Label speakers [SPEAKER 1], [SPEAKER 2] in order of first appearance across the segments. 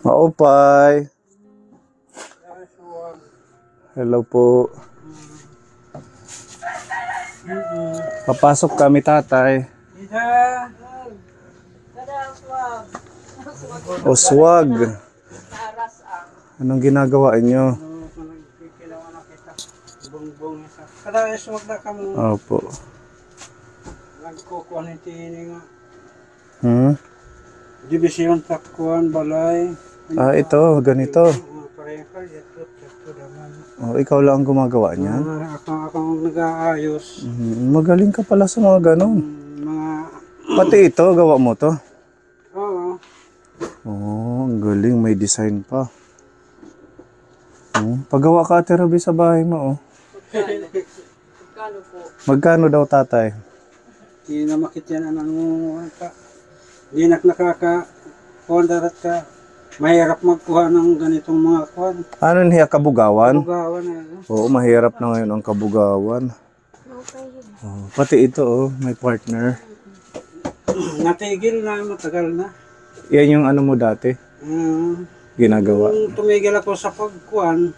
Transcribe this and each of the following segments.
[SPEAKER 1] Maupay. Hello po. Papasok kami, tatay. O swag. Anong ginagawa inyo?
[SPEAKER 2] Kada swag na kamo.
[SPEAKER 1] Opo.
[SPEAKER 2] Nagkukuha ni Tini nga. Division takuan balay.
[SPEAKER 1] Ito, ganito.
[SPEAKER 2] Pareha ito naman.
[SPEAKER 1] Oh, ikaw lang ang gumagawa niyan?
[SPEAKER 2] Akong nag-aayos.
[SPEAKER 1] Magaling ka pala sa mga ganon.
[SPEAKER 2] Mga...
[SPEAKER 1] Pati ito, gawa mo to?
[SPEAKER 2] Oo.
[SPEAKER 1] Oh, ang galing. May design pa. Paggawa ka, Ate Ruby, sa bahay mo, oh.
[SPEAKER 3] Magkano po?
[SPEAKER 1] Magkano daw, tatay?
[SPEAKER 2] Hindi na makityan mo. Hindi na nakaka-kondarat ka. Mahirap magkuha ng ganitong mga kuhan.
[SPEAKER 1] Ano niya, kabugawan?
[SPEAKER 2] Bugawan na.
[SPEAKER 1] Oo, mahirap na ngayon ang kabugawan. Oh, pati ito, oh, may partner.
[SPEAKER 2] Natigil na, matagal na.
[SPEAKER 1] Yan yung ano mo dati, ginagawa.
[SPEAKER 2] Nung tumigil ako sa pagkuhan,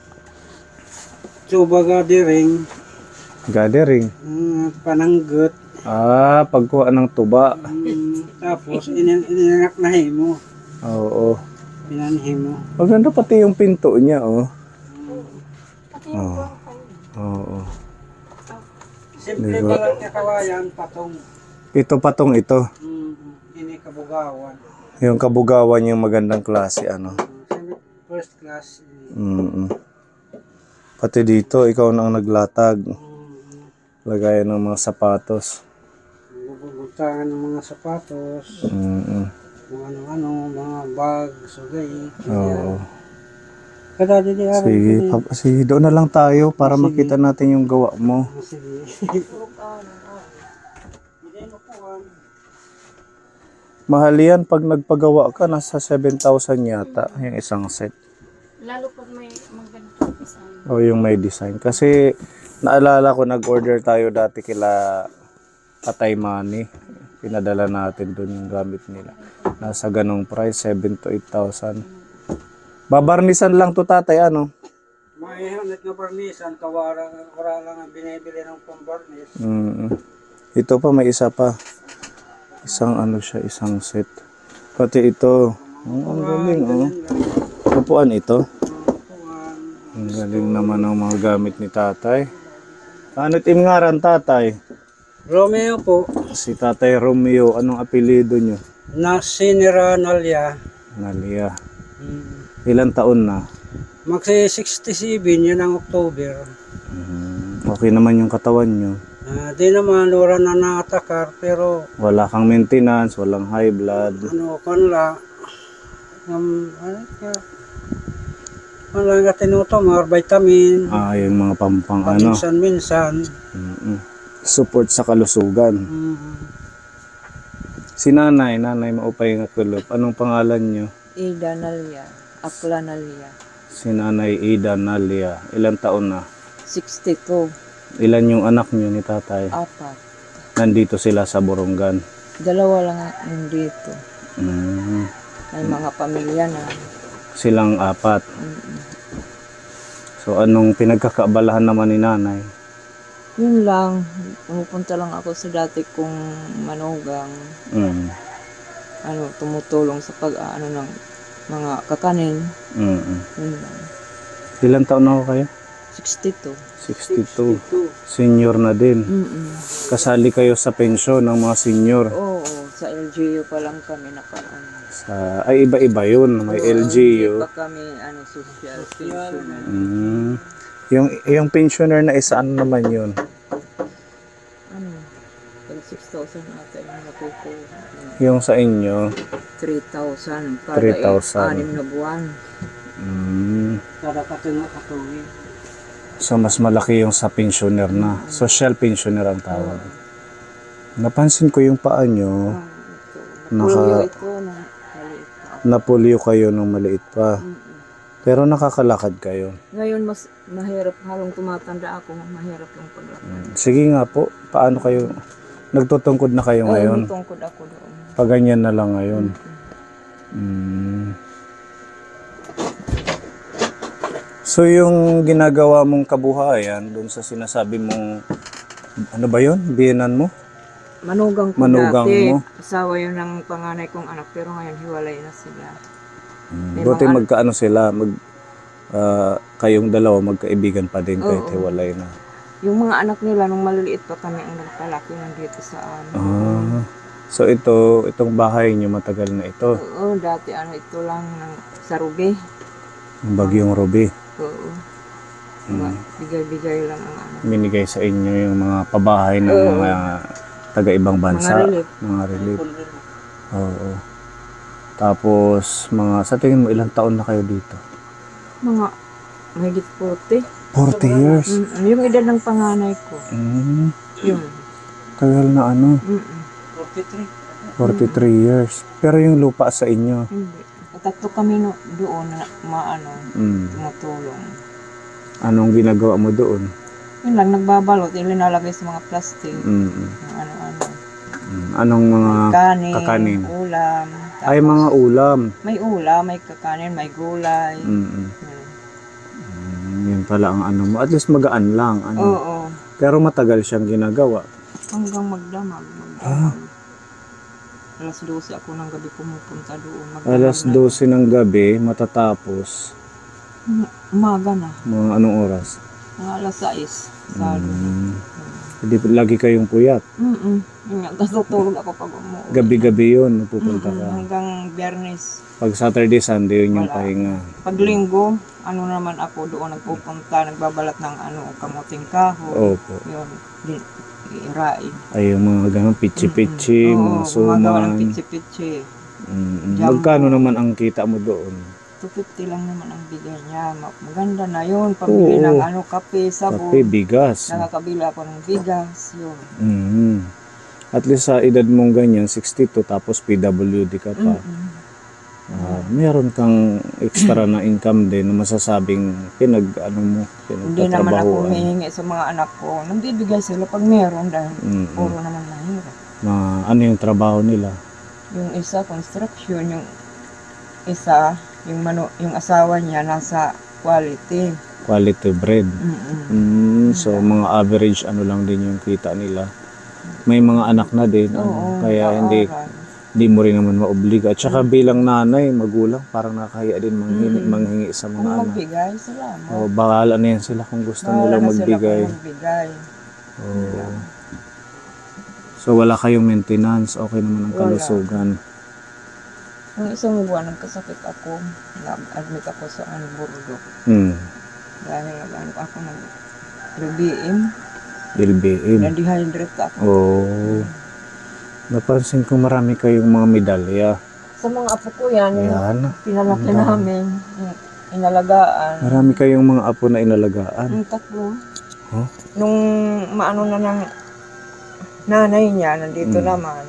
[SPEAKER 2] tuba gathering,
[SPEAKER 1] Gathering.
[SPEAKER 2] pananggot,
[SPEAKER 1] Pagkuha ng tuba.
[SPEAKER 2] tapos ininak na himo.
[SPEAKER 1] Oo.
[SPEAKER 2] Pinanhimo.
[SPEAKER 1] Maganda pati yung pinto niya, oh. Oo. Oo.
[SPEAKER 2] Simple
[SPEAKER 1] Diba?
[SPEAKER 2] ba lang kawayan, patong.
[SPEAKER 1] Ito patong ito.
[SPEAKER 2] Ini kabugawan.
[SPEAKER 1] Yung kabugawan yung magandang klase, ano.
[SPEAKER 2] First class.
[SPEAKER 1] Pati dito, ikaw na ang naglatag. Lagayan ng mga sapatos.
[SPEAKER 2] Bubuntangan ng mga sapatos, mga ano-ano, mga bag, sugay.
[SPEAKER 1] Oo.
[SPEAKER 2] Kada dili araw.
[SPEAKER 1] Sige, doon na lang tayo para makita natin yung gawa mo.
[SPEAKER 2] Sige.
[SPEAKER 1] Mahal yan pag nagpagawa ka, nasa 7,000 yata yung isang set.
[SPEAKER 3] Lalo pag may ganito design.
[SPEAKER 1] O yung may design. Kasi naalala ko nag-order tayo dati kila Tatay Manny. Pinadala natin dun yung gamit nila. Nasa ganong price, 7,000 to 8,000. Babarnisan lang to, tatay, ano?
[SPEAKER 2] May hanit na barnisan, kawara lang ang binibili ng pambarnis.
[SPEAKER 1] Ito pa, may isa pa. Isang ano siya, isang set. Pati ito. Ang galing, oh. Upuan ito. Ang galing naman ng mga gamit ni tatay. Ano ngaran, tatay?
[SPEAKER 2] Romeo po,
[SPEAKER 1] Si Tatay Romeo, anong apelido nyo?
[SPEAKER 2] na Sinira Nalia.
[SPEAKER 1] Nalia. Ilan taon na?
[SPEAKER 2] Magsi 67 yun ang October.
[SPEAKER 1] Okay naman yung katawan nyo.
[SPEAKER 2] Di naman, wala na nakatakar, pero
[SPEAKER 1] Wala kang maintenance, walang high blood.
[SPEAKER 2] ano, kanla, wala nga tinuto, mga vitamin,
[SPEAKER 1] Yung mga pampang ano.
[SPEAKER 2] minsan-minsan.
[SPEAKER 1] Support sa kalusugan. Si nanay Maupay nga kulop. Anong pangalan nyo?
[SPEAKER 3] Ida Nalia. Akla Nalia.
[SPEAKER 1] Si nanay Ida Nalia. Ilan taon na?
[SPEAKER 3] 62.
[SPEAKER 1] Ilan yung anak nyo ni tatay?
[SPEAKER 3] 4.
[SPEAKER 1] Nandito sila sa Borongan.
[SPEAKER 3] 2 lang nandito. May mga pamilya na.
[SPEAKER 1] Silang 4. So anong pinagkakaabalahan naman ni nanay?
[SPEAKER 3] Yun lang. Pumupunta lang ako sa dati kong manugang. Tumutulong sa pag-ano ng mga kakanin. Yun lang.
[SPEAKER 1] Ilan taon na kayo?
[SPEAKER 3] 62.
[SPEAKER 1] 62. Senior na din. Kasali kayo sa pensyon ng mga senior.
[SPEAKER 3] Oo, sa LGU pa lang kami nakaano.
[SPEAKER 1] Ay, iba-iba yun. May LGU.
[SPEAKER 3] Hindi pa kami social pensioner.
[SPEAKER 1] Yung pensioner na isa, ano naman yun?
[SPEAKER 3] 6,000 ata yung nakukuha.
[SPEAKER 1] Yung sa inyo?
[SPEAKER 3] 3,000 kada
[SPEAKER 1] 3,000.
[SPEAKER 3] 6 na buwan.
[SPEAKER 2] Kada katuwi.
[SPEAKER 1] So, mas malaki yung sa pensioner na. Social pensioner ang tawag. Napansin ko yung paa nyo.
[SPEAKER 3] Pulyo ito nung maliit pa.
[SPEAKER 1] Napulyo kayo nung maliit pa. Pero nakakalakad kayo.
[SPEAKER 3] Ngayon mas mahirap, halong tumatanda ako, mahirap yung paglakad.
[SPEAKER 1] Sige nga po, paano kayo? Nagtutungkod na kayo ngayon?
[SPEAKER 3] Tungkod ako doon.
[SPEAKER 1] Paganyan na lang ngayon. So yung ginagawa mong kabuhayan doon sa sinasabi mong ano ba yun? Biyenan mo?
[SPEAKER 3] Manugang ko
[SPEAKER 1] Manugang
[SPEAKER 3] dati.
[SPEAKER 1] mo?
[SPEAKER 3] Asawa yun ng panganay kong anak, pero ngayon hiwalay na sila. May
[SPEAKER 1] Buti
[SPEAKER 3] mga
[SPEAKER 1] magkaano sila, kayong dalawa magkaibigan pa din kahit
[SPEAKER 3] Oo.
[SPEAKER 1] hiwalay na.
[SPEAKER 3] Yung mga anak nila, nung maliliit pa kami ang nagpalaki nandito sa amin.
[SPEAKER 1] Ah, so itong bahay niyo matagal na ito,
[SPEAKER 3] Oo, dati ito lang sa Ruby.
[SPEAKER 1] yung Bagyong Ruby.
[SPEAKER 3] Oo. Bigay-bigay lang ang
[SPEAKER 1] Binigay sa inyo yung mga pabahay ng
[SPEAKER 3] Oo.
[SPEAKER 1] mga taga-ibang bansa.
[SPEAKER 3] Mga relief.
[SPEAKER 1] Mga relief. Oo. Tapos, sa tingin mo, ilang taon na kayo dito?
[SPEAKER 3] Mga mahigit 40.
[SPEAKER 1] 40 years.
[SPEAKER 3] Yung edad ng panganay ko. Yun.
[SPEAKER 1] Tagal na ano,
[SPEAKER 2] 43.
[SPEAKER 1] 43 years. Pero yung lupa sa inyo,
[SPEAKER 3] Hindi. Tatlo kami doon na tumutulong.
[SPEAKER 1] anong ginagawa mo doon?
[SPEAKER 3] Yun lang, nagbabalot. Yung linalagay sa mga plastic.
[SPEAKER 1] Mm.
[SPEAKER 3] Yung ano-ano.
[SPEAKER 1] Anong mga
[SPEAKER 3] Kanin,
[SPEAKER 1] kakanin?
[SPEAKER 3] ulam.
[SPEAKER 1] Ay, mga ulam.
[SPEAKER 3] May ulam, may kakanin, may gulay.
[SPEAKER 1] Mm.
[SPEAKER 3] Yun.
[SPEAKER 1] Yun pala ang ano mo. At least magaan lang. Ano.
[SPEAKER 3] Oo.
[SPEAKER 1] Pero matagal siyang ginagawa.
[SPEAKER 3] Hanggang magdamag. Alas 12 ako ng gabi pumupunta doon.
[SPEAKER 1] Alas 12 ng gabi, matatapos.
[SPEAKER 3] Umaga na.
[SPEAKER 1] Mga anong oras?
[SPEAKER 3] Mga alas 6. Salo.
[SPEAKER 1] Hindi lagi kayong puyat.
[SPEAKER 3] Yung nga, natutulog ako pag umuwi.
[SPEAKER 1] Gabi-gabi yun, pupunta ka.
[SPEAKER 3] Hanggang Biyernes.
[SPEAKER 1] Pag Saturday, Sunday, yun yung
[SPEAKER 3] Wala.
[SPEAKER 1] pahinga.
[SPEAKER 3] Pag Linggo, naman ako doon nagpupunta, nagbabalat ng kamuting kahoy.
[SPEAKER 1] Opo.
[SPEAKER 3] Yun, irain.
[SPEAKER 1] Ay, yung mga ganun, pichi-pichi, mga
[SPEAKER 3] gumagawa ng
[SPEAKER 1] suman.
[SPEAKER 3] pitsi-pitsi. Jumbo.
[SPEAKER 1] Magkano naman ang kita mo doon?
[SPEAKER 3] 250 lang naman ang bigay niya. Maganda na yun. Pabili ng kape, sabon.
[SPEAKER 1] Kape, bigas.
[SPEAKER 3] Nakakabila ako ng bigas. Yun.
[SPEAKER 1] Mhm. At least sa edad mong ganyan, 62, tapos PWD ka pa. Meron kang extra na income din na masasabing
[SPEAKER 3] Hindi naman ako
[SPEAKER 1] pinagtatrabahuan.
[SPEAKER 3] humihingi sa mga anak ko. Nagbibigay sila pag meron dahil puro naman mahirap.
[SPEAKER 1] Ano yung trabaho nila?
[SPEAKER 3] Yung isa, construction. Yung isa, yung asawa niya nasa quality.
[SPEAKER 1] Quality bread. So mga average lang din yung kita nila. May mga anak na din, kaya hindi mo rin naman maobliga. At saka bilang nanay, magulang, parang nakakahiya din manghingi sa mga
[SPEAKER 3] Kung
[SPEAKER 1] anak.
[SPEAKER 3] magbigay, salamat.
[SPEAKER 1] Bahala na yan sila kung gusto nilang magbigay. So wala kayong maintenance, okay naman ang kalusugan.
[SPEAKER 3] Nung isang buwan, nagkasakit ako. Nag-admit ako sa Burdo. Dahil ako ng LBM.
[SPEAKER 1] LBM.
[SPEAKER 3] Na-dehydrate ako.
[SPEAKER 1] Napansin ko marami kayong mga medalya.
[SPEAKER 3] Sa mga apo ko yan,
[SPEAKER 1] Ayan.
[SPEAKER 3] pinalaki namin, inalagaan.
[SPEAKER 1] Marami kayong mga apo na inalagaan.
[SPEAKER 3] Yung tatlo.
[SPEAKER 1] Huh?
[SPEAKER 3] Nung maano na ng nanay niya, nandito naman.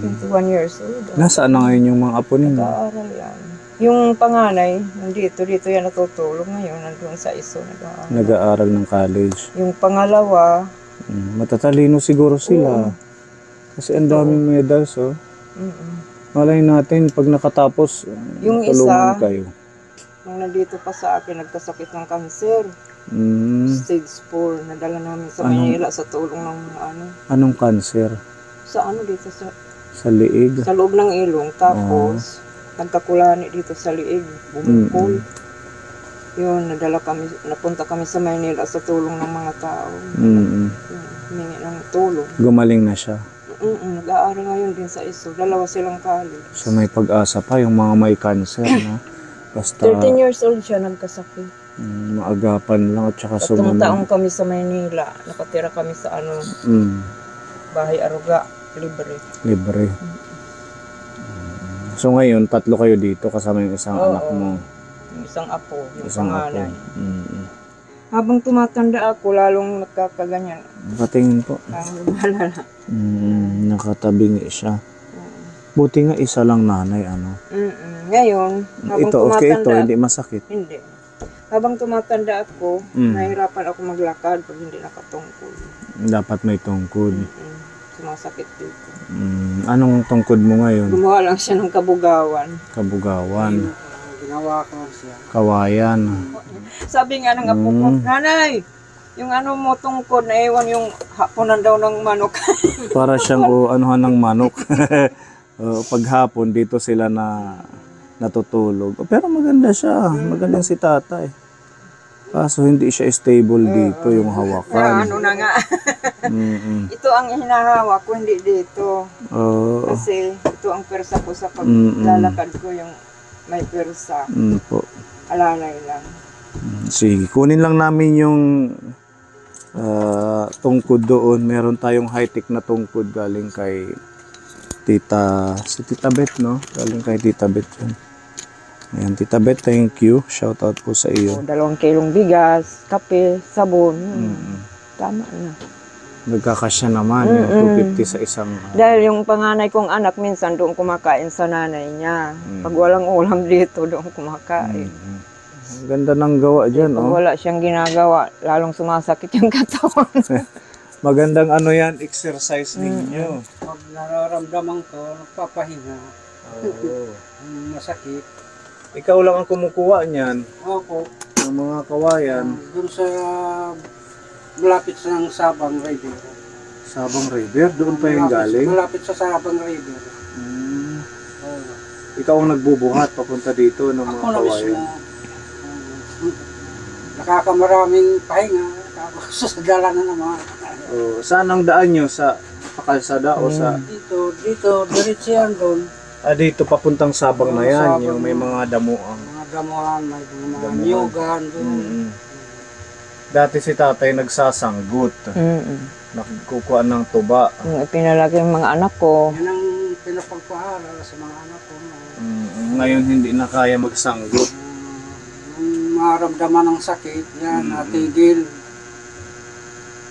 [SPEAKER 3] 21 years old.
[SPEAKER 1] Nasaan na ngayon yung mga apo ninyo?
[SPEAKER 3] Nag-aaral yan. Yung panganay, dito yan natutulog ngayon, nandun sa ISO, nag-aaral.
[SPEAKER 1] Nag-aaral ng college.
[SPEAKER 3] Yung pangalawa,
[SPEAKER 1] Matatalino siguro sila. Kasi ang daming medals, Malay natin, pag nakatapos,
[SPEAKER 3] yung
[SPEAKER 1] tulungan
[SPEAKER 3] isa,
[SPEAKER 1] kayo.
[SPEAKER 3] nung nandito pa sa akin, nagkasakit ng kanser. Stage 4, nadala namin sa Manila sa tulong ng
[SPEAKER 1] Anong cancer?
[SPEAKER 3] sa dito
[SPEAKER 1] Sa liig?
[SPEAKER 3] sa loob ng ilong. Tapos, nagkakulani dito sa liig, bumukol. Yun, napunta kami sa Manila sa tulong ng mga tao. Humingi ng tulong.
[SPEAKER 1] Gumaling na siya.
[SPEAKER 3] Nag-aaral ngayon din sa ISO. Dalawa silang college.
[SPEAKER 1] So may pag-asa pa yung mga may cancer, no? Basta
[SPEAKER 3] 13 years old siya nagkasakit.
[SPEAKER 1] maagapan lang at saka
[SPEAKER 3] Tatlong
[SPEAKER 1] sumunod.
[SPEAKER 3] taong kami sa Manila. Nakatira kami sa Bahay Aruga, libre.
[SPEAKER 1] Libre. So ngayon, 3 kayo dito kasama yung isang anak mo.
[SPEAKER 3] Yung isang apo, yung
[SPEAKER 1] Isang
[SPEAKER 3] panganay.
[SPEAKER 1] apo.
[SPEAKER 3] Habang tumatanda ako, lalong nagkakaganyan.
[SPEAKER 1] Patingin po.
[SPEAKER 3] Ang lumalala.
[SPEAKER 1] Nakatabingi siya. Buti nga isa lang nanay,
[SPEAKER 3] Ngayon, habang
[SPEAKER 1] Ito okay ito,
[SPEAKER 3] tumatanda,
[SPEAKER 1] hindi masakit.
[SPEAKER 3] hindi. Habang tumatanda ako, nahirapan ako maglakad pag hindi nakatungkol.
[SPEAKER 1] Dapat may tungkod.
[SPEAKER 3] Sumasakit dito.
[SPEAKER 1] Anong tungkod mo ngayon?
[SPEAKER 3] Gumawa lang siya ng kabugawan.
[SPEAKER 1] Kabugawan.
[SPEAKER 2] Hinawakan siya.
[SPEAKER 1] Kawayan.
[SPEAKER 3] Sabi nga ng apo ko, nanay, yung ano mo tungkod, naiwan yung hapunan daw ng manok.
[SPEAKER 1] Para siyang anuhan ng manok. Paghapon dito sila na natutulog. Pero maganda siya. Maganda si tatay. Kaso hindi siya stable dito yung
[SPEAKER 3] Na
[SPEAKER 1] hawakan.
[SPEAKER 3] ano na nga.
[SPEAKER 1] Mm-mm.
[SPEAKER 3] Ito ang hinahawak ko, hindi dito.
[SPEAKER 1] Oo.
[SPEAKER 3] Kasi ito ang persa ko sa paglalakad ko, yung may persa.
[SPEAKER 1] Po.
[SPEAKER 3] Alalay lang.
[SPEAKER 1] Sige, kunin lang namin yung tungkod doon. Meron tayong high-tech na tungkod galing kay si Tita Beth, no? Galing kay Tita Beth yun. Ayan, Tita Beth, thank you. Shout out po sa iyo.
[SPEAKER 3] 2 kilong bigas, kape, sabon. Tama na.
[SPEAKER 1] Nagkakasya naman yung 250 sa isang
[SPEAKER 3] Dahil yung panganay kong anak, minsan doon kumakain sa nanay niya. Pag walang ulam dito, doon kumakain.
[SPEAKER 1] Ang ganda ng gawa dyan,
[SPEAKER 3] Pag
[SPEAKER 1] oh.
[SPEAKER 3] wala siyang ginagawa, lalong sumasakit yung katawan.
[SPEAKER 1] Magandang ano yan, exercise ninyo.
[SPEAKER 2] Pag nararamdaman ko, nagpapahinga.
[SPEAKER 1] Oo.
[SPEAKER 2] Masakit.
[SPEAKER 1] Ikaw lang ang kumukuha niyan,
[SPEAKER 2] Ako,
[SPEAKER 1] ng mga kawayan.
[SPEAKER 2] doon sa malapit sa ng Sabang River.
[SPEAKER 1] Sabang River, doon pa yung galing.
[SPEAKER 2] Malapit sa Sabang River. Oo.
[SPEAKER 1] Ikaw ang nagbubuhat papunta dito ng mga
[SPEAKER 2] Ako na mismo.
[SPEAKER 1] kawayan.
[SPEAKER 2] Nakakamaraming pahinga. Tapos sa dala na naman.
[SPEAKER 1] Oh, saan ang daan nyo? Sa pakalsada o sa...
[SPEAKER 2] Dito, diretso yan doon.
[SPEAKER 1] dito papuntang Sabang na yan,
[SPEAKER 2] Sabang.
[SPEAKER 1] yung may mga damuang.
[SPEAKER 2] Mga damuhan, may mga
[SPEAKER 1] Damuhan.
[SPEAKER 2] niyugan doon.
[SPEAKER 1] Dati si tatay nagsasanggut. Nakukuha ng tuba.
[SPEAKER 3] Yung ipinalaki ng mga anak ko,
[SPEAKER 2] Yan ang pinapagpaaral sa mga anak ko.
[SPEAKER 1] Ngayon hindi na kaya magsanggut.
[SPEAKER 2] Yung maramdaman ng sakit, yan, natigil.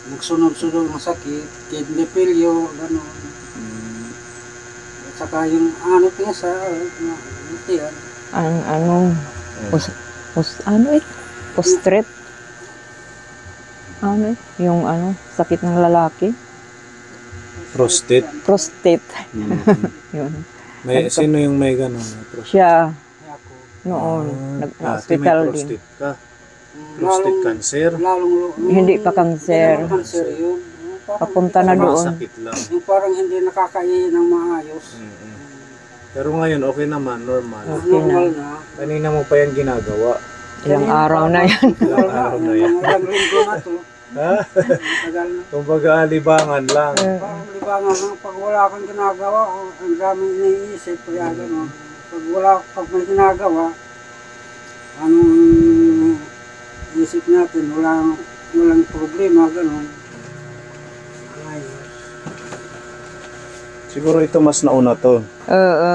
[SPEAKER 2] Nagsunod-sunod ng sakit, kidney failure, gano'n. At saka yung ano niya sa yan.
[SPEAKER 3] Postrate. Yung sakit ng lalaki.
[SPEAKER 1] Prostate.
[SPEAKER 3] Prostate. Yun.
[SPEAKER 1] Sino yung may gano'n?
[SPEAKER 3] Siya,
[SPEAKER 2] Ako.
[SPEAKER 3] noon,
[SPEAKER 1] Dati may
[SPEAKER 3] nag-hospital din.
[SPEAKER 1] prostate ka. Prostate cancer.
[SPEAKER 3] Hindi pa kanser.
[SPEAKER 2] Cancer yun.
[SPEAKER 3] Papunta na doon.
[SPEAKER 1] Sakit lang.
[SPEAKER 2] Yung parang hindi nakakain ng maayos.
[SPEAKER 1] Pero ngayon okay naman, normal.
[SPEAKER 2] Normal na.
[SPEAKER 1] Kanina mo pa yan ginagawa.
[SPEAKER 3] Ilang araw na yan.
[SPEAKER 1] Ilang araw na yan.
[SPEAKER 2] Ilang linggo na to.
[SPEAKER 1] Ha?
[SPEAKER 2] Tagal na.
[SPEAKER 1] Kumbaga libangan lang.
[SPEAKER 2] Parang libangan lang. Pag wala kang ginagawa, ang daming iniisip. Kaya gano'n. Pag may ginagawa, anong isip natin, walang problema, gano'n. Ayos.
[SPEAKER 1] Siguro ito mas nauna to.
[SPEAKER 3] Oo.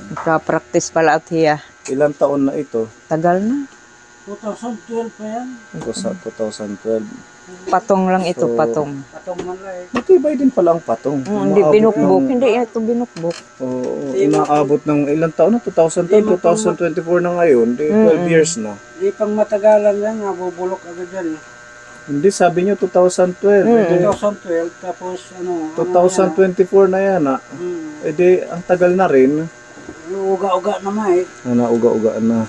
[SPEAKER 3] Nagka-practice pala at hiya.
[SPEAKER 1] Ilang taon na ito?
[SPEAKER 3] Tagal na.
[SPEAKER 2] 2012 pa yan.
[SPEAKER 1] Ito sa 2012.
[SPEAKER 3] Patong lang ito,
[SPEAKER 1] So,
[SPEAKER 3] patong.
[SPEAKER 2] Patong man lang eh.
[SPEAKER 1] Matibay din pala ang patong.
[SPEAKER 3] Hindi
[SPEAKER 1] Umaabot
[SPEAKER 3] binukbok.
[SPEAKER 1] ng-
[SPEAKER 3] Hindi ito binukbok.
[SPEAKER 1] Oo, inaabot ng ilang taon na? 2012, 2024 na ngayon. Di 12 years na.
[SPEAKER 2] Di pang matagalan yan, nabubulok agad yan eh.
[SPEAKER 1] Hindi, sabi nyo 2012. Eh,
[SPEAKER 2] 2012, tapos ano,
[SPEAKER 1] 2024 na yan. Eh di, ang tagal na rin.
[SPEAKER 2] uga-uga naman eh.
[SPEAKER 1] Nauga-ugaan na.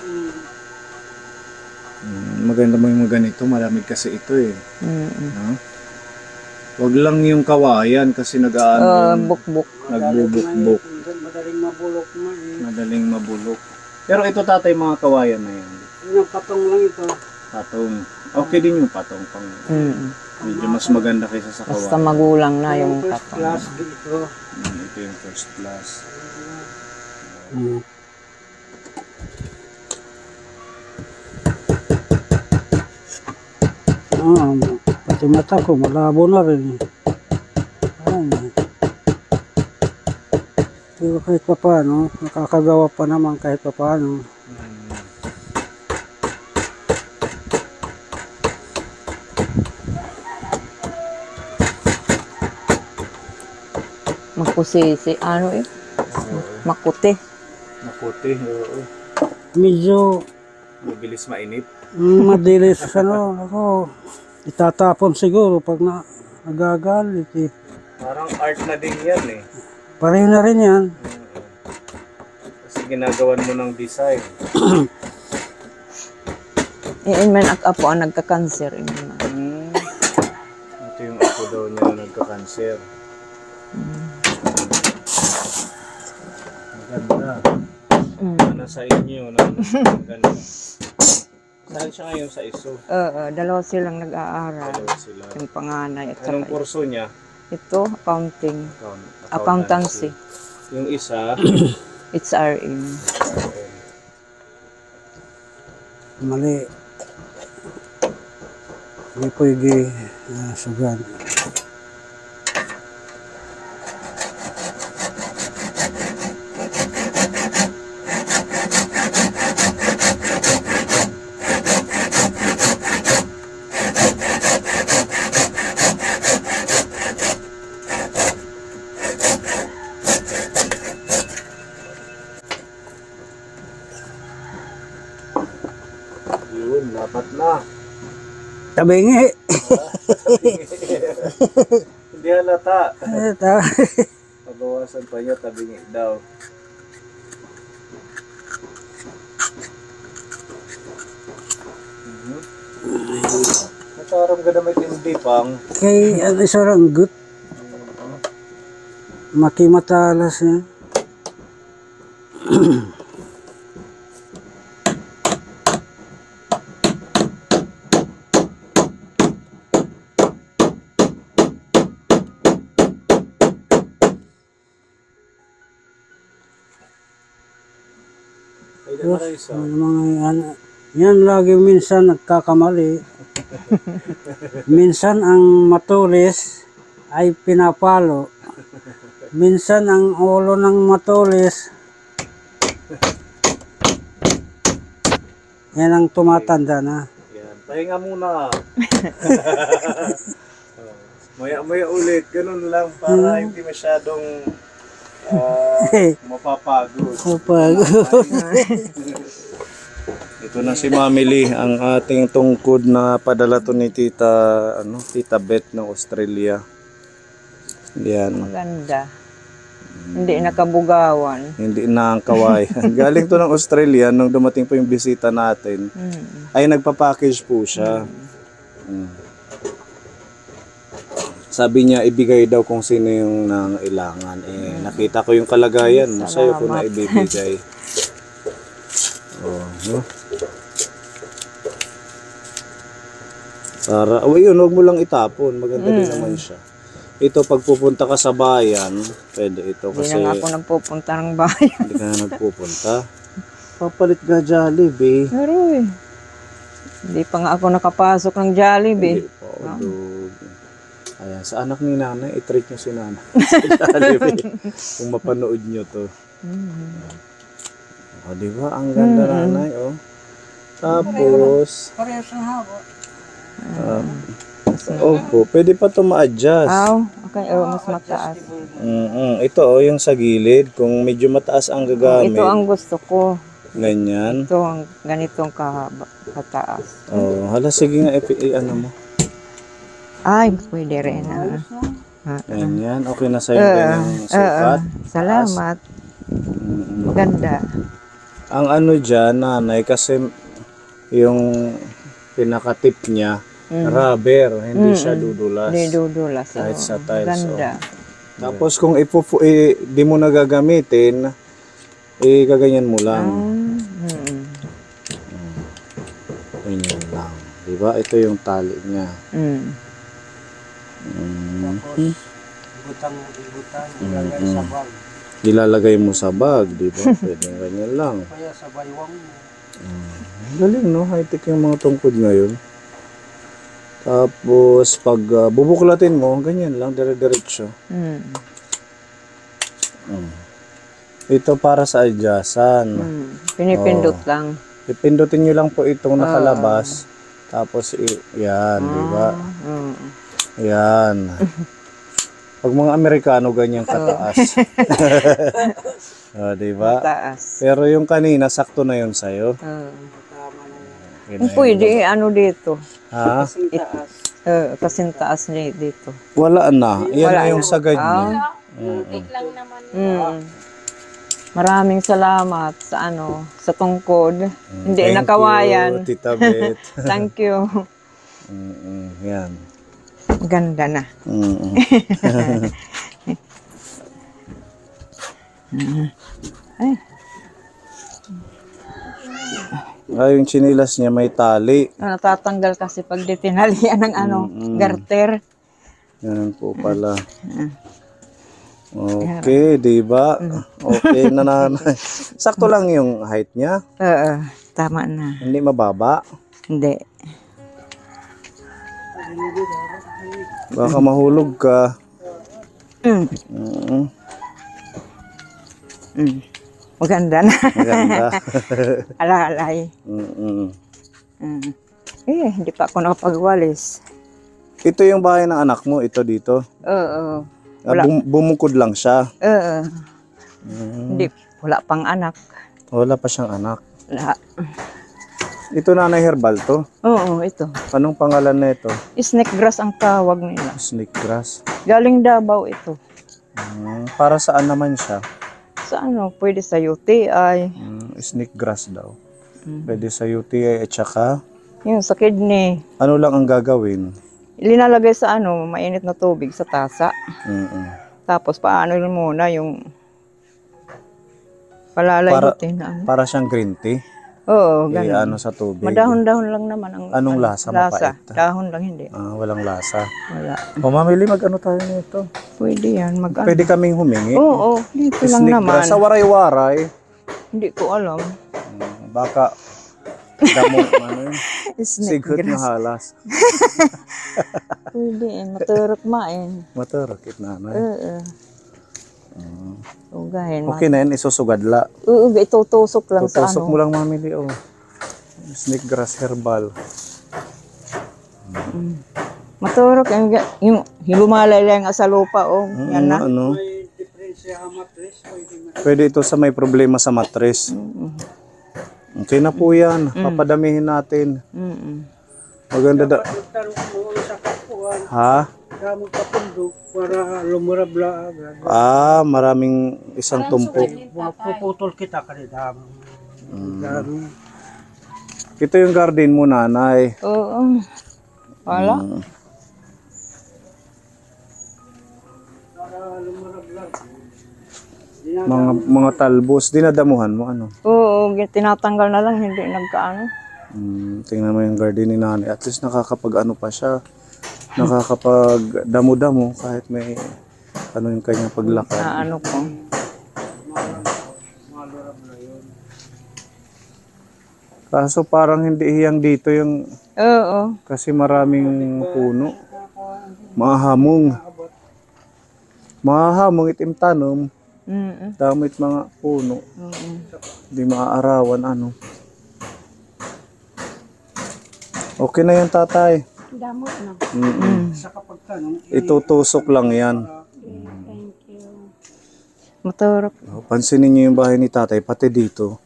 [SPEAKER 1] Maganda mo yung mga ganito. Malamig kasi ito eh. No? Wag lang yung kawayan kasi nag-aano.
[SPEAKER 3] Bukbuk.
[SPEAKER 1] Nagbubukbuk.
[SPEAKER 2] Madaling mabulok man eh.
[SPEAKER 1] Madaling mabulok. Pero ito tatay, mga kawayan na yan.
[SPEAKER 2] Yung patong lang ito.
[SPEAKER 1] Patong. Okay din yung patong. Medyo mas maganda kaysa sa
[SPEAKER 3] Basta
[SPEAKER 1] kawayan.
[SPEAKER 3] magulang na yung
[SPEAKER 2] First
[SPEAKER 3] patong.
[SPEAKER 2] class dito.
[SPEAKER 1] Ito yung first class.
[SPEAKER 2] Pati mata ko, malabo na rin eh. Pero kahit pa paano, nakakagawa pa naman kahit pa paano.
[SPEAKER 3] Magkusisi. Ano eh? Makuti.
[SPEAKER 1] Maputi. Oo.
[SPEAKER 2] Medyo
[SPEAKER 1] Mabilis mainit.
[SPEAKER 2] madilis ako, itatapon siguro pag nagagalit eh.
[SPEAKER 1] Parang art na din yan eh.
[SPEAKER 2] Pareho na rin yan.
[SPEAKER 1] Kasi ginagawan mo ng design.
[SPEAKER 3] Man apo ang nagka-cancer.
[SPEAKER 1] Ito yung ako daw niya na nagka-cancer. Maganda. Nasa inyo. Maganda. Saan siya ngayon sa ISO?
[SPEAKER 3] Dalawa silang nag-aaral.
[SPEAKER 1] Dalawa sila.
[SPEAKER 3] Yung panganay at
[SPEAKER 1] Anong
[SPEAKER 3] saka
[SPEAKER 1] kurso niya?
[SPEAKER 3] ito, accounting.
[SPEAKER 1] Accountancy.
[SPEAKER 3] Accountancy.
[SPEAKER 1] Yung isa,
[SPEAKER 3] It's RM.
[SPEAKER 2] Mali. Hindi pwede sugan.
[SPEAKER 1] yun, dapat na.
[SPEAKER 2] Tabingi.
[SPEAKER 1] Hindi halata.
[SPEAKER 2] Ito.
[SPEAKER 1] Pabawasan pa niya, tabingi daw. Nataram ka na may tindi pang.
[SPEAKER 2] Kay isarang gut. Makimatalas niya.
[SPEAKER 1] Ay, na isa.
[SPEAKER 2] Mga yan lagi minsan nagkakamali. Minsan ang matulis ay pinapalo. Minsan ang ulo ng matulis yan ang tumatanda na.
[SPEAKER 1] Yan, pahinga muna. Maya-maya ulit, ganun lang para hindi masyadong mapapagod. Ito na si Mami Lee, ang ating tungkod na padala to ni Tita Beth ng Australia. Yan.
[SPEAKER 3] Maganda. Hindi nakabugawan.
[SPEAKER 1] Hindi na ang kaway. Galing to ng Australia nung dumating po yung bisita natin. Ay nagpa-package po siya. Sabi niya ibigay daw kung sino yung nangailangan. Nakita ko yung kalagayan mo, sa'yo ko na ibibigay. No? Para, yun, huwag mo lang itapon. Maganda din naman siya. Ito, pag pupunta ka sa bayan, pwede ito
[SPEAKER 3] Hindi
[SPEAKER 1] kasi...
[SPEAKER 3] na nga ako nagpupunta ng bayan.
[SPEAKER 1] Hindi ka na nagpupunta. Papalit ka Jollibee.
[SPEAKER 3] Pero hindi pa nga ako nakapasok ng Jollibee.
[SPEAKER 1] Hindi pa, ulog. Ayan, sa anak ni nanay, i-treat nyo si nanay. Sa Jollibee. Kung mapanood nyo to. O, di ba? Ang ganda nanay, oh. Tapos,
[SPEAKER 2] Parehas ng haba.
[SPEAKER 1] opo, pwede pa ito ma-adjust.
[SPEAKER 3] Okay, mas mataas.
[SPEAKER 1] Ito, oh, yung sa gilid. Kung medyo mataas ang gagamit.
[SPEAKER 3] Ito ang gusto ko.
[SPEAKER 1] Ganyan.
[SPEAKER 3] Ito ang ganitong kataas.
[SPEAKER 1] Oh, hala, sige nga, ano mo.
[SPEAKER 3] Ay, pwede rin.
[SPEAKER 1] Ganyan, okay na sa'yo yung sukat.
[SPEAKER 3] Salamat. Ganda.
[SPEAKER 1] Ang ano dyan, nanay, kasi yung pinaka-tip niya, rubber, hindi siya dudulas.
[SPEAKER 3] Hindi dudulas.
[SPEAKER 1] Kahit sa tiles.
[SPEAKER 3] Ganda.
[SPEAKER 1] Tapos kung di mo na gagamitin, gaganyan mo lang. Ganyan lang. Diba? Ito yung tali niya.
[SPEAKER 2] Butang, ilagay sa bag.
[SPEAKER 1] Ilalagay mo sa bag, diba? Pwede ganyan lang.
[SPEAKER 2] Kaya sa baywang mo.
[SPEAKER 1] Galing, no? High-tech yung mga tungkod ngayon. Tapos, pag bubuklatin mo, ganyan lang, dire-diretso. Ito para sa adyasan.
[SPEAKER 3] Pinipindot lang.
[SPEAKER 1] Ipindutin nyo lang po itong nakalabas. Tapos, yan, di ba? Yan. Pag mga Amerikano, ganyan kataas. Di ba?
[SPEAKER 3] Taas.
[SPEAKER 1] Pero yung kanina, sakto na yun sa'yo.
[SPEAKER 3] Pwede, ano dito?
[SPEAKER 1] Ha?
[SPEAKER 3] Kasing taas niya dito.
[SPEAKER 1] Wala na. Yan na yung sagad niya.
[SPEAKER 3] Maraming salamat sa sa tungkod. Hindi
[SPEAKER 1] Thank
[SPEAKER 3] nakawayan.
[SPEAKER 1] you, Tita Beth.
[SPEAKER 3] Thank you.
[SPEAKER 1] Yan.
[SPEAKER 3] Ganda na. Ay,
[SPEAKER 1] Yung chinilas niya may tali.
[SPEAKER 3] natatanggal kasi pag di tinalian ng garter.
[SPEAKER 1] Yan po pala. Okay, di ba? Okay na nanay. Sakto lang yung height niya.
[SPEAKER 3] Oo, tama na.
[SPEAKER 1] Hindi mababa.
[SPEAKER 3] Hindi.
[SPEAKER 1] Baka mahulog ka.
[SPEAKER 3] Mm. Maganda na.
[SPEAKER 1] Maganda.
[SPEAKER 3] Alalay. Hindi pa ako nakapagwalis.
[SPEAKER 1] Ito yung bahay ng anak mo, ito dito.
[SPEAKER 3] Oo.
[SPEAKER 1] Bumukod lang siya.
[SPEAKER 3] Oo. Hindi, wala pang anak.
[SPEAKER 1] Wala pa siyang anak.
[SPEAKER 3] Wala.
[SPEAKER 1] Ito nanay herbal to.
[SPEAKER 3] Oo, ito.
[SPEAKER 1] Anong pangalan na ito?
[SPEAKER 3] Snake grass ang tawag nila.
[SPEAKER 1] Snake grass.
[SPEAKER 3] Galing Davao ito.
[SPEAKER 1] Para saan naman siya?
[SPEAKER 3] Sa pwede sa UTI.
[SPEAKER 1] Snake grass daw. Pwede sa UTI at saka
[SPEAKER 3] Yung sa kidney.
[SPEAKER 1] ano lang ang gagawin?
[SPEAKER 3] Linalagay sa mainit na tubig sa tasa. Tapos paano yun muna yung palalayotin.
[SPEAKER 1] Para siyang green tea.
[SPEAKER 3] Oo, ganun.
[SPEAKER 1] Ano sa tubig.
[SPEAKER 3] Madahon-dahon lang naman ang
[SPEAKER 1] Anong lasa? Mapait?
[SPEAKER 3] Dahon lang hindi.
[SPEAKER 1] Walang lasa.
[SPEAKER 3] Wala.
[SPEAKER 1] Mamili mag-ano tayo nito?
[SPEAKER 3] Pwede yan.
[SPEAKER 1] Pwede kaming humingi.
[SPEAKER 3] Oo, dito lang
[SPEAKER 1] Snake
[SPEAKER 3] naman.
[SPEAKER 1] grass. Sa waray-waray.
[SPEAKER 3] Hindi ko alam.
[SPEAKER 1] Baka damo yun.
[SPEAKER 3] Snake
[SPEAKER 1] Sigot na
[SPEAKER 3] grass.
[SPEAKER 1] halas.
[SPEAKER 3] Pwede maturok main.
[SPEAKER 1] Maturok nanay.
[SPEAKER 3] Oo. Ugahin.
[SPEAKER 1] Okay na yan, isusugadla.
[SPEAKER 3] Oo, itutusok lang
[SPEAKER 1] Tutusok mo lang mamili, Snake grass herbal.
[SPEAKER 3] Maturok yung lumalay lang sa lupa, yan na.
[SPEAKER 2] May diferensya ang matris.
[SPEAKER 1] Pwede ito sa may problema sa matres. Okay na po yan. Papadamihin natin. Maganda
[SPEAKER 2] Tanong mo sa kapuan,
[SPEAKER 1] Ha?
[SPEAKER 2] kamot kapundok para lumurabla agad.
[SPEAKER 1] Maraming isang tumpok.
[SPEAKER 2] Puputol kita kanina.
[SPEAKER 1] Ito yung garden mo, nanay.
[SPEAKER 3] Oo. Wala.
[SPEAKER 2] Para lumurabla.
[SPEAKER 1] Mga talbos. Dinadamuhan mo, ano?
[SPEAKER 3] Oo, tinatanggal na lang, hindi nagkaano.
[SPEAKER 1] Tingnan mo yung garden ni nanay. At least nakakapag-ano pa siya. Nakakapag-damo-damo kahit may yung kanyang paglakad.
[SPEAKER 3] Na ko.
[SPEAKER 1] Kaso parang hindi hiyang dito yung
[SPEAKER 3] Oo.
[SPEAKER 1] kasi maraming puno. Mahamong. Mahamong itim tanom. Damit mga puno. Hindi maaarawan Okay na yan, tatay.
[SPEAKER 4] Damot na.
[SPEAKER 2] Sa kapag tanong,
[SPEAKER 1] Itutusok lang yan.
[SPEAKER 4] Thank you.
[SPEAKER 3] Maturok.
[SPEAKER 1] Pansinin niyo yung bahay ni tatay, pati dito.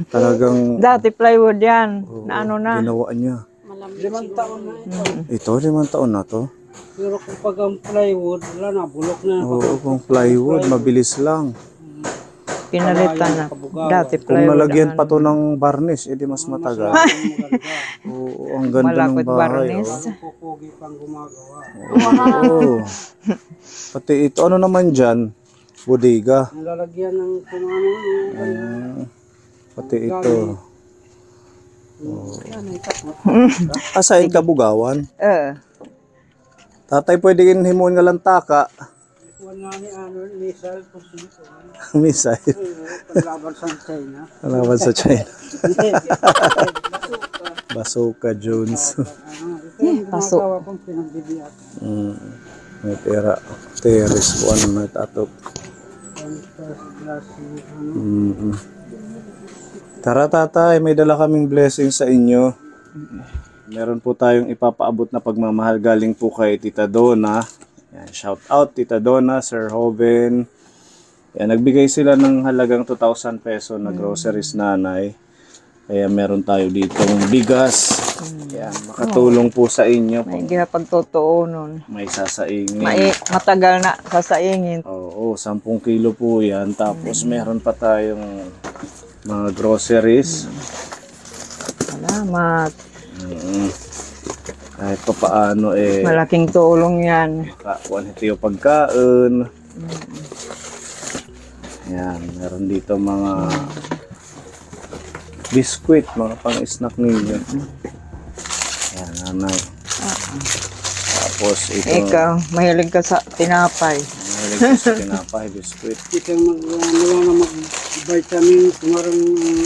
[SPEAKER 1] Talagang
[SPEAKER 3] Dati plywood yan. Na na.
[SPEAKER 1] ginawa niya.
[SPEAKER 2] 5 taon na ito.
[SPEAKER 1] Ito, 5 taon na to.
[SPEAKER 2] Pero kung pag ang plywood, wala na, bulok na.
[SPEAKER 1] Oo, kung plywood, mabilis lang.
[SPEAKER 3] Pinalitan na. Dati
[SPEAKER 1] Kung
[SPEAKER 3] plywood.
[SPEAKER 1] nalagyan pa to ng varnish, edi mas matagal. Oo, ang ganda ng
[SPEAKER 3] Malapit
[SPEAKER 1] bahay.
[SPEAKER 3] barnis.
[SPEAKER 2] Pupugi pang gumagawa.
[SPEAKER 1] Oo. Pati ito, ano naman dyan? Bodega.
[SPEAKER 2] Ang lalagyan ng kung ano,
[SPEAKER 1] Pati ito. Asahin ka bugawan? Tatay, pwede himuon nga lang taka.
[SPEAKER 2] wala ni Misal kung sino.
[SPEAKER 1] Misal.
[SPEAKER 2] Paglaban sa China.
[SPEAKER 1] Alaban sa China. Bazooka Jones.
[SPEAKER 3] Pasok.
[SPEAKER 2] Gumagawa kong pinagbibiyak.
[SPEAKER 1] May pera. Teres ko ano na tatok. Tara tatay, may dala kaming blessing sa inyo. Meron po tayong ipapaabot na pagmamahal galing po kay Tita Donna. Yan, shout out Tita Donna, Sir Hoven. Yan, nagbigay sila ng halagang 2,000 peso na groceries nanay. Kaya meron tayo ditong bigas, Yan, makatulong po sa inyo.
[SPEAKER 3] May gihapagtotoo nun.
[SPEAKER 1] May sasaingin.
[SPEAKER 3] Matagal na sasaingin.
[SPEAKER 1] Oo, 10 kilo po yan. Tapos meron pa tayong mga groceries.
[SPEAKER 3] Salamat.
[SPEAKER 1] Kahit pa paano
[SPEAKER 3] Malaking tulong yan.
[SPEAKER 1] makakuha yung pagkain. Yan, meron dito mga biskuit, mga pang-snack ninyo. Yan, nanay. Tapos ito,
[SPEAKER 3] Ikaw, mahilig ka sa tinapay.
[SPEAKER 1] mahilig ko sa tinapay, biskuit.
[SPEAKER 2] Hindi ka mag-vitamin, kumarang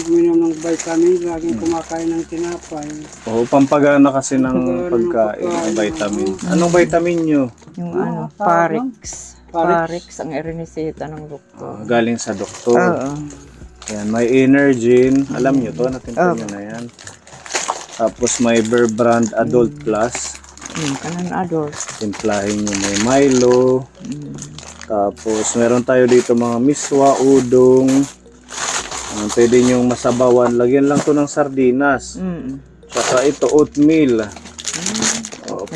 [SPEAKER 2] uminom ng vitamin, laging kumakain ng tinapay.
[SPEAKER 1] Oo, pampagana kasi ng pagkain, ng vitamin. Anong vitamin nyo?
[SPEAKER 3] Yung Parix. Parix ang irinisita ng doktor.
[SPEAKER 1] Galing sa doktor.
[SPEAKER 3] Oo.
[SPEAKER 1] Yan, may Energen. Alam nyo to, natintin nyo na yan. Tapos may Bear Brand Adult Plus.
[SPEAKER 3] Kanan adult.
[SPEAKER 1] Timplahin nyo, may Milo. Tapos meron tayo dito mga miswa, udong. Pwede nyo masabawan. Lagyan lang to ng sardinas. Tsaka ito, oatmeal.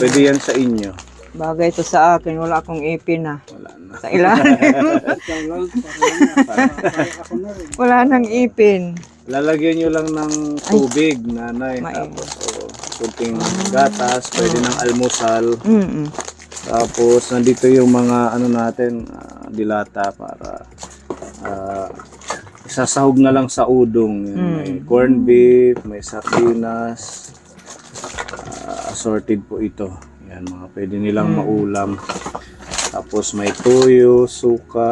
[SPEAKER 1] Pwede yan sa inyo.
[SPEAKER 3] Bagay to sa akin, wala akong ipin na.
[SPEAKER 1] Wala na.
[SPEAKER 3] Sa ilalim.
[SPEAKER 2] Ikaw lang, parang ako na rin.
[SPEAKER 3] Wala nang ipin.
[SPEAKER 1] Lalagyan nyo lang ng tubig, nanay.
[SPEAKER 3] Mainit.
[SPEAKER 1] Tapos, kunting gatas, pwede ng almusal.
[SPEAKER 3] Mm-mm.
[SPEAKER 1] Tapos, nandito yung mga ano natin, dilata para isasahog na lang sa udong. Yan, may corned beef, may sardinas, assorted po ito. Yan, mga pwede nilang maulam. Tapos may toyo, suka,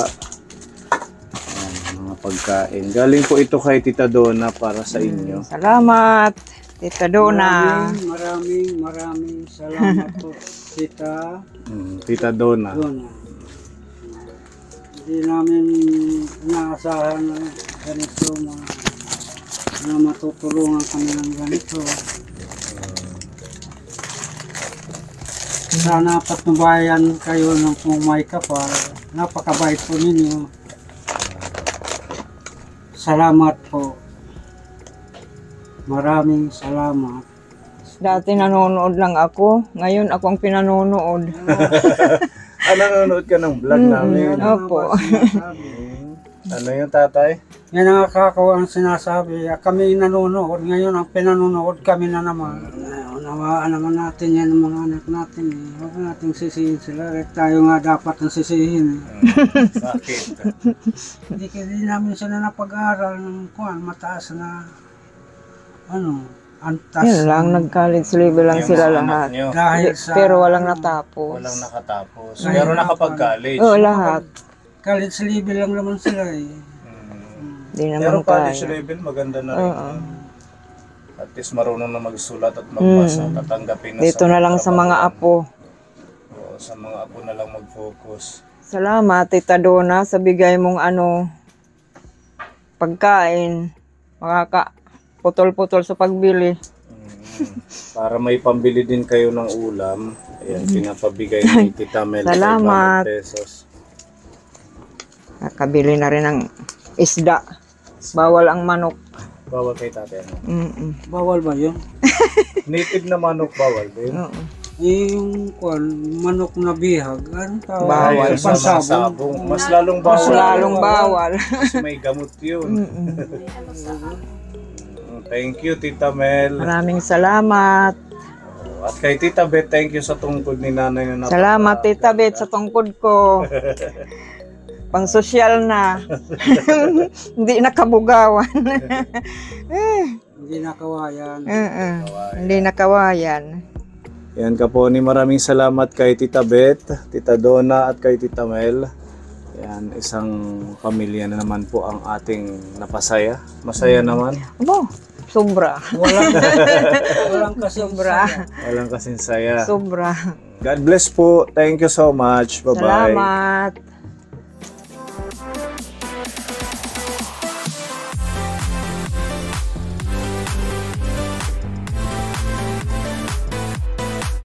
[SPEAKER 1] yan, mga pagkain. Galing po ito kay Tita Donna para sa inyo.
[SPEAKER 3] Salamat, Tita Donna.
[SPEAKER 2] Maraming salamat po, Tita
[SPEAKER 1] Tita Donna.
[SPEAKER 2] Donna. Hindi namin inaasahan na ganito na matutulungan kami ng ganito. Sana patnubayan kayo ng pumay kapal. Napakabait po ninyo. Salamat po. Maraming salamat.
[SPEAKER 3] Dati nanonood lang ako. Ngayon ako ang pinanonood.
[SPEAKER 1] Nanonood ka ng vlog namin.
[SPEAKER 3] Opo.
[SPEAKER 1] Ano yung tatay?
[SPEAKER 2] Yan ang nakakawa ang sinasabi. Kami nanonood. Ngayon ang pinanonood kami na naman. Nawaan naman natin yan ng mga anak natin. Huwag nating sisihin sila. Tayo nga dapat ang sisihin.
[SPEAKER 1] Bakit?
[SPEAKER 2] Hindi namin sila napag-aral ng mataas na antas.
[SPEAKER 3] Yun lang, nag-college level lang sila lahat.
[SPEAKER 2] Dahil sa
[SPEAKER 3] Pero walang natapos.
[SPEAKER 1] Walang nakatapos. Pero nakapag-college.
[SPEAKER 3] Oo, lahat.
[SPEAKER 2] college level lang naman sila eh.
[SPEAKER 3] Di
[SPEAKER 1] Pero
[SPEAKER 3] naman
[SPEAKER 1] college
[SPEAKER 3] kaya.
[SPEAKER 1] level, maganda na rin.
[SPEAKER 3] Oo.
[SPEAKER 1] At least marunong na magsulat at magbasa. Tatanggapin na
[SPEAKER 3] Dito na lang sa mga apo.
[SPEAKER 1] Oo, sa mga apo na lang mag-focus.
[SPEAKER 3] Salamat, Tita Donna, sa bigay mong pagkain. Makaka-putol-putol sa pagbili.
[SPEAKER 1] Para may pambili din kayo ng ulam. Ayan, pinapabigay ni Tita Mel.
[SPEAKER 3] Salamat.
[SPEAKER 1] 500 pesos.
[SPEAKER 3] Nakabili na rin ng isda. Bawal ang manok.
[SPEAKER 1] Bawal kay tatay.
[SPEAKER 2] Bawal ba yun?
[SPEAKER 1] Native na manok bawal din.
[SPEAKER 3] Oo.
[SPEAKER 2] Yung manok na bihag, anong tawag?
[SPEAKER 3] Bawal.
[SPEAKER 1] Sa mga
[SPEAKER 2] Pansabong.
[SPEAKER 1] sabong. Mas lalong
[SPEAKER 3] Mas
[SPEAKER 1] bawal.
[SPEAKER 3] lalong bawal.
[SPEAKER 1] Kasi may gamot yun. Thank you, Tita Mel.
[SPEAKER 3] Maraming salamat.
[SPEAKER 1] At kay Tita Beth, thank you sa tungkod ni nanay na
[SPEAKER 3] Salamat, Tita Beth, sa tungkod ko. Pang sosyal na. Hindi nakabugawan.
[SPEAKER 2] Hindi nakawayan.
[SPEAKER 3] Hindi nakawayan.
[SPEAKER 1] Yan ka po ni maraming salamat kay Tita Beth, Tita Donna at kay Tita Mel. Yan, isang pamilya na naman po ang ating napasaya. Masaya naman.
[SPEAKER 3] Abo, sobra.
[SPEAKER 2] Walang kasi
[SPEAKER 3] Sobra.
[SPEAKER 1] Walang kasing saya.
[SPEAKER 3] Sobra.
[SPEAKER 1] God bless po. Thank you so much. Bye-bye.
[SPEAKER 3] Salamat.